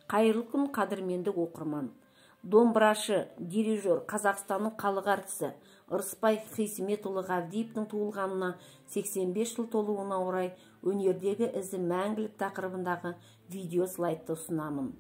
Қайырлы күн, қадірменді оқырман. Домбырашы, дирижер, Қазақстанның халық әртісі Ырысбай Хисметұлы Ғабдиевтің туылғанына 85 жыл толуына орай өнердегі ізі мәңгілік тақырыбындағы видео слайдты ұсынамын.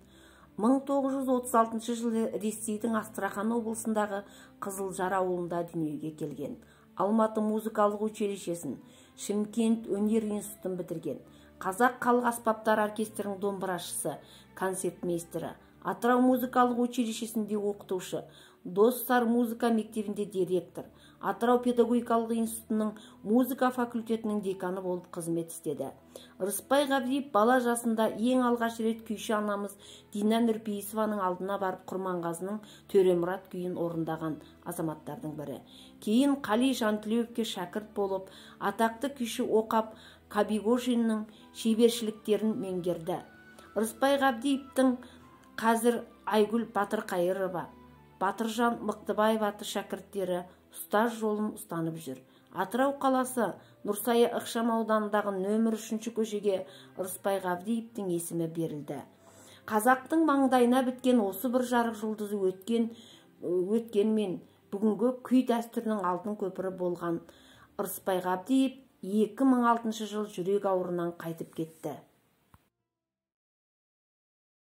1936 жылы Ресейдің Астрахан облысындағы Қызылжар ауылында дүниеге келген. Алматы музыкалық училищесін, Шымкент өнер институтын бітірген. Қазақ халық аспаптар оркестрінің домбырашысы, концертмейстері, Атырау музыкалық училищесінде оқытушы, Достар музыка мектебінде директор, Атырау педагогикалық институтының музыка факультетінің деканы болып қызмет істеді. Ырысбай Ғабдиев бала жасында ең алғаш рет күйші анамыз Дина Нұрпейісованың алдына барып Құрманғазының Төремұрат күйін орындаған азаматтардың бірі. Кейін Қали Жантілеуовке шәкірт болып, атақты күйші Оқап Қабиғожиннің шебершіліктерін меңгерді. Ырысбай Ғабдиевтің қазір Айгүл Батырқайырова, Батыржан Мықтыбаев атты шәкірттері ұстаз жолын ұстанып жүр. Атырау қаласы Нұрсая ықшам ауданындағы нөмір 3 көшеге Ырысбай Ғабдиевтің есімі берілді. Қазақтың маңдайына біткен осы бір жарық жұлдызы өткенмен бүгінгі күй дәстүрінің алтын көпірі болған Ырысбай Ғабдиев 2006 жыл жүрек ауруынан қайтып кетті.